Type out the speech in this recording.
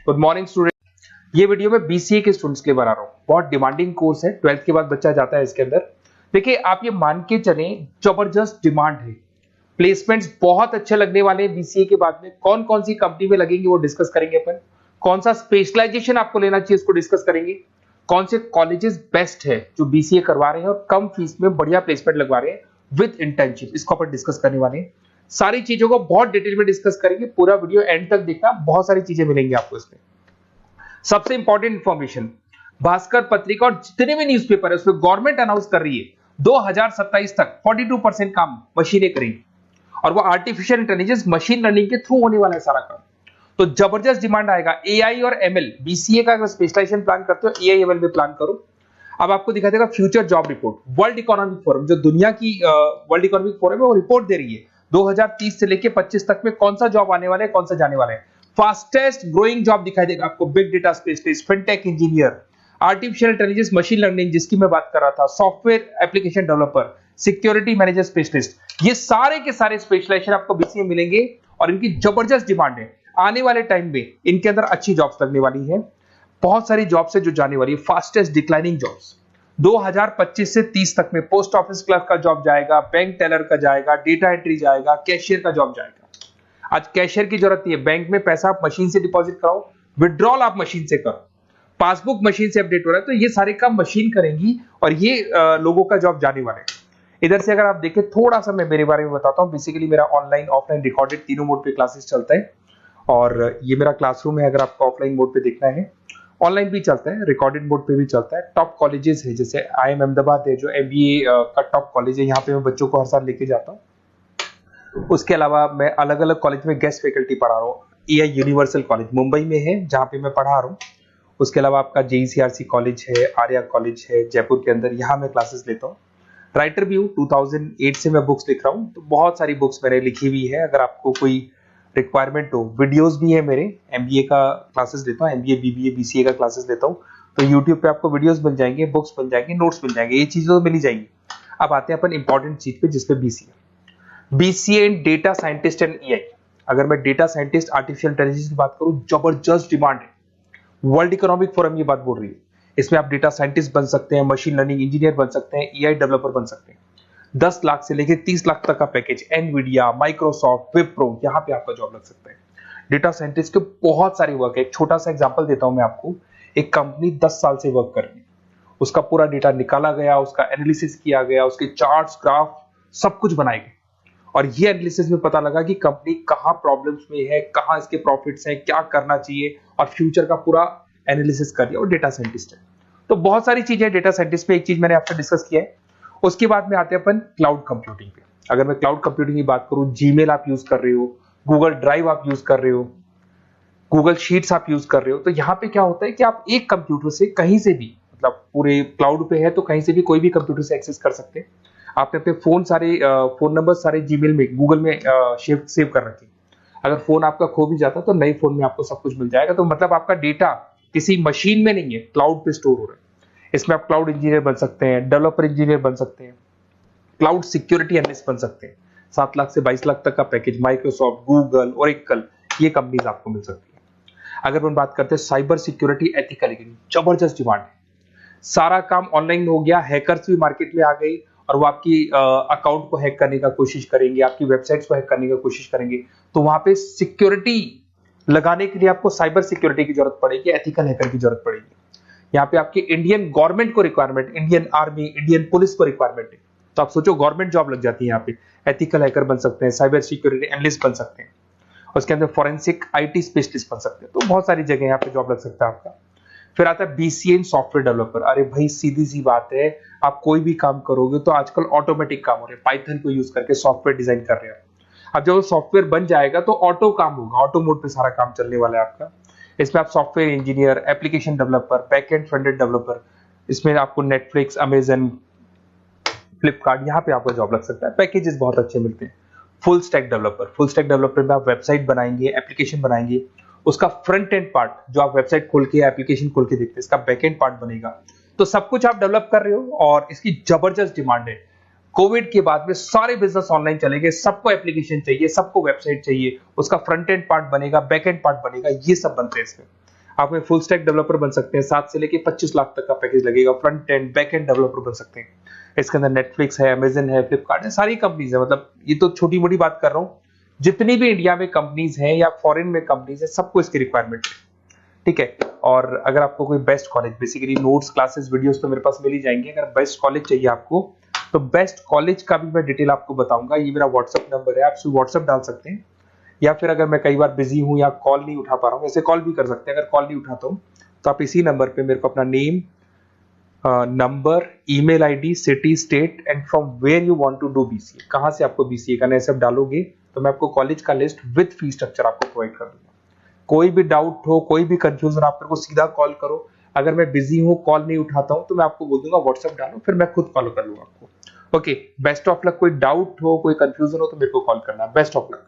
Good morning student. ये video में BCA के स्टूडेंट्स के लिए बना रहा हूँ। बहुत डिमांडिंग कोर्स है, 12th के बाद बच्चा जाता है इसके अंदर। देखिए आप ये मान के चले, जबरदस्त डिमांड है, प्लेसमेंट्स बहुत अच्छे लगने वाले हैं बीसीए के बाद में। कौन कौन सी कंपनी में लगेंगे वो डिस्कस करेंगे अपन। कौन सा स्पेशलाइजेशन आपको लेना चाहिए उसको डिस्कस करेंगे। कौन से कॉलेजेस बेस्ट है जो बीसीए करवा रहे हैं और कम फीस में बढ़िया प्लेसमेंट लगवा रहे हैं विद इंटर्नशिप, इसको अपन डिस्कस करने वाले हैं। सारी चीजों को बहुत डिटेल में डिस्कस करेंगे। पूरा वीडियो एंड तक देखना, बहुत सारी चीजें मिलेंगी आपको इसमें। सबसे इंपॉर्टेंट इंफॉर्मेशन, भास्कर पत्रिका और जितने भी न्यूज़पेपर है उसमें गवर्नमेंट अनाउंस कर रही है 2027 तक 42% काम मशीनें करेंगी और वो आर्टिफिशियल इंटेलिजेंस मशीन लर्निंग के थ्रू होने वाला है सारा काम। तो जबरदस्त डिमांड आएगा। एआई और एमएल, बीसीए का अगर स्पेशलाइजेशन प्लान करते हो एआई एमएल में प्लान करो। अब आपको दिखा देगा future job report, world economic forum, जो दुनिया की वर्ल्ड इकोनॉमिक फोरम है वो रिपोर्ट दे रही है 2030 से लेके 25 तक में कौन सा जॉब आने वाला है, कौन सा जाने वाला है। फास्टेस्ट ग्रोइंग जॉब दिखाई देगा आपको, big data specialist, fintech engineer, artificial intelligence machine learning जिसकी मैं बात कर रहा था, software application developer, security manager specialist, ये सारे के सारे स्पेशलाइजेशन आपको बीसीए मिलेंगे और इनकी जबरदस्त डिमांड है। आने वाले टाइम में इनके अंदर अच्छी जॉब्स लगने वाली है, बहुत सारी जॉब्स है जो जाने वाली है। फास्टेस्ट डिक्लाइनिंग जॉब्स 2025 से 30 तक में पोस्ट ऑफिस क्लर्क का जॉब जाएगा, बैंक टेलर का जाएगा, डेटा एंट्री जाएगा, कैशियर का जॉब जाएगा। आज कैशियर की जरूरत नहीं है, बैंक में पैसा आप मशीन से डिपॉजिट कराओ, विड्रॉल आप मशीन से करो, पासबुक मशीन से अपडेट हो रहा है, तो ये सारे काम मशीन करेंगी और ये लोगों का जॉब जाने वाले हैं। इधर से अगर आप देखें थोड़ा सा मैं मेरे बारे में बताता हूँ। बेसिकली मेरा ऑनलाइन ऑफलाइन रिकॉर्डेड तीनों मोड पे क्लासेस चलता है और ये मेरा क्लासरूम है। अगर आपको ऑफलाइन मोड पे देखना है, ऑनलाइन भी चलता है, रिकॉर्डेड मोड पे भी चलता है। टॉप कॉलेजेस है जैसे IIM अहमदाबाद है जो MBA का टॉप कॉलेज है, यहाँ पे मैं बच्चों को हर साल लेके जाता हूँ। उसके अलावा मैं अलग अलग कॉलेज में गेस्ट फैकल्टी पढ़ा रहा हूँ। AI यूनिवर्सल कॉलेज मुंबई में है जहाँ पे मैं पढ़ा रहा हूँ। उसके अलावा आपका JECRC कॉलेज है, आर्या कॉलेज है जयपुर के अंदर, यहाँ मैं क्लासेस लेता हूँ। राइटर भी हूँ, 2008 से मैं बुक्स लिख रहा हूँ, तो बहुत सारी बुक्स मैंने लिखी हुई है। अगर आपको कोई रिक्वायरमेंट हो, वीडियोस भी है मेरे, MBA का क्लासेस लेता हूँ, MBA BBA BCA का क्लासेस लेता हूँ, तो यूट्यूब पे आपको वीडियोस मिल जाएंगे, बुक्स मिल जाएंगे, नोट्स मिल जाएंगे, ये चीजें तो मिल ही जाएंगी। अब आते हैं अपन इंपॉर्टेंट चीज पे जिसपे BCA in data scientist and AI। अगर मैं डेटा साइंटिस्ट आर्टिफिशियल इंटेलिजेंस की बात करूं, जबरदस्त डिमांड है। वर्ल्ड इकोनॉमिक फोरम ये बात बोल रही है। इसमें आप डेटा साइंटिस्ट बन सकते हैं, मशीन लर्निंग इंजीनियर बन सकते हैं, AI डेवलपर बन सकते हैं। 10 लाख से लेकर 30 लाख तक का पैकेज, एनवीडिया, माइक्रोसॉफ्ट, विप्रो, यहाँ पे आपका जॉब लग सकता है। डेटा साइंटिस्ट के बहुत सारे वर्क है। एक छोटा सा एग्जांपल देता हूं मैं आपको। एक कंपनी 10 साल से वर्क कर रही है, उसका पूरा डेटा निकाला गया, उसका एनालिसिस किया गया, उसके चार्ट्स, ग्राफ सब कुछ बनाए गए और ये एनालिसिस में पता लगा कि कंपनी कहां प्रॉब्लम्स में है, कहां इसके प्रॉफिट्स हैं, क्या करना चाहिए और फ्यूचर का पूरा एनालिसिस कर दिया। और डेटा साइंटिस्ट है, तो बहुत सारी चीजें डेटा साइंटिस्ट में। एक चीज मैंने आपसे डिस्कस किया है। उसके बाद में आते हैं अपन क्लाउड कंप्यूटिंग पे। अगर मैं क्लाउड कंप्यूटिंग की बात करूं, जीमेल आप यूज कर रहे हो, गूगल ड्राइव आप यूज कर रहे हो, गूगल शीट्स आप यूज कर रहे हो, तो यहाँ पे क्या होता है कि आप एक कंप्यूटर से कहीं से भी, मतलब पूरे क्लाउड पे है तो कहीं से भी कोई भी कंप्यूटर से एक्सेस कर सकते हैं। आपने अपने फोन सारे फोन नंबर सारे जीमेल में, गूगल में सेव कर रखे। अगर फोन आपका खो भी जाता तो नए फोन में आपको सब कुछ मिल जाएगा। तो मतलब आपका डेटा किसी मशीन में नहीं है, क्लाउड पे स्टोर हो रहा है। इसमें आप क्लाउड इंजीनियर बन सकते हैं, डेवलपर इंजीनियर बन सकते हैं, क्लाउड सिक्योरिटी एनालिस्ट बन सकते हैं। 7 लाख से 22 लाख तक का पैकेज, माइक्रोसॉफ्ट, गूगल, ओरेकल, ये कंपनीज आपको मिल सकती है। अगर हम बात करते हैं साइबर सिक्योरिटी एथिकल, जबरदस्त डिमांड है। सारा काम ऑनलाइन हो गया, हैकर्स भी मार्केट में आ गई और वो आपकी अकाउंट को हैक करने का कोशिश करेंगे, आपकी वेबसाइट्स को हैक करने का कोशिश करेंगे। तो वहां पे सिक्योरिटी लगाने के लिए आपको साइबर सिक्योरिटी की जरूरत पड़ेगी, एथिकल हैकर की जरूरत पड़ेगी। यहाँ पे आपकी इंडियन गवर्नमेंट को requirement, Indian army, Indian police को रिक्वायरमेंट है। तो आप सोचो गवर्नमेंट जॉब लग जाती है यहाँ पे। एथिकल हैकर बन सकते हैं, साइबर सिक्योरिटी एनालिस्ट बन सकते हैं, उसके अंदर फॉरेंसिक IT स्पेशलिस्ट बन सकते हैं। तो बहुत सारी जगह यहाँ पे जॉब लग सकता है आपका। फिर आता है BCA इन सॉफ्टवेयर डेवलपर। अरे भाई सीधी सी बात है, आप कोई भी काम करोगे तो आजकल ऑटोमेटिक काम हो रहे हैं, पाइथन को यूज करके सॉफ्टवेयर डिजाइन कर रहे हैं। अब जब सॉफ्टवेयर बन जाएगा तो ऑटो काम होगा, ऑटो मोड पे सारा काम चलने वाला है आपका। इसमें आप software engineer, application developer, backend front-end developer, इसमें आपको नेटफ्लिक्स, अमेजन, फ्लिपकार्ट, यहाँ पे आपका जॉब लग सकता है। पैकेजेस बहुत अच्छे मिलते हैं। फुल स्टैक डेवलपर में आप वेबसाइट बनाएंगे, एप्लीकेशन बनाएंगे, उसका फ्रंट एंड पार्ट जो आप वेबसाइट खोल के एप्लीकेशन खोल के देखते हैं, इसका बैक एंड पार्ट बनेगा। तो सब कुछ आप डेवलप कर रहे हो और इसकी जबरदस्त डिमांड है। कोविड के बाद में सारे बिजनेस ऑनलाइन चलेंगे, सबको एप्लीकेशन चाहिए, सबको वेबसाइट चाहिए, उसका फ्रंट एंड पार्ट बनेगा, बैक एंड पार्ट बनेगा, ये सब बनते हैं इसमें। आप में फुल स्टैक डेवलपर बन सकते हैं, 7 से लेके 25 लाख तक का पैकेज लगेगा। Front end back end developer बन सकते हैं। इसके अंदर नेटफ्लिक्स है, अमेजन है, फ्लिपकार्ट है, सारी कंपनीज है। मतलब ये तो छोटी मोटी बात कर रहा हूँ, जितनी भी इंडिया में कंपनीज हैं या फॉरेन में कंपनीज है, सबको इसकी रिक्वायरमेंट है। ठीक है। और अगर आपको कोई best college, basically notes, classes, videos तो मेरे पास मिल ही जाएंगे। अगर बेस्ट कॉलेज चाहिए आपको, तो बेस्ट कॉलेज का भी मैं डिटेल आपको बताऊंगा। ये मेरा व्हाट्सअप नंबर है, आप सिर्फ व्हाट्सअप डाल सकते हैं, या फिर अगर मैं कई बार बिजी हूं या कॉल नहीं उठा पा रहा हूँ, ऐसे कॉल भी कर सकते हैं। अगर कॉल नहीं उठाता हूँ तो आप इसी नंबर पे मेरे को अपना name, number, email ID, city, state and from where you want to do BCA, कहां से आपको बीसीए करना है, सब डालोगे तो मैं आपको कॉलेज का लिस्ट विद फी स्ट्रक्चर आपको प्रोवाइड कर दूंगा। कोई भी डाउट हो, कोई भी कंफ्यूजन, आप मेरे को सीधा कॉल करो। अगर मैं बिजी हूँ, कॉल नहीं उठाता हूँ, तो मैं आपको बोल दूंगा व्हाट्सएप डालो, फिर मैं खुद फॉलो कर लूंगा आपको। Okay, best of luck. कोई डाउट हो, कोई कंफ्यूजन हो तो मेरे को कॉल करना। Best of luck.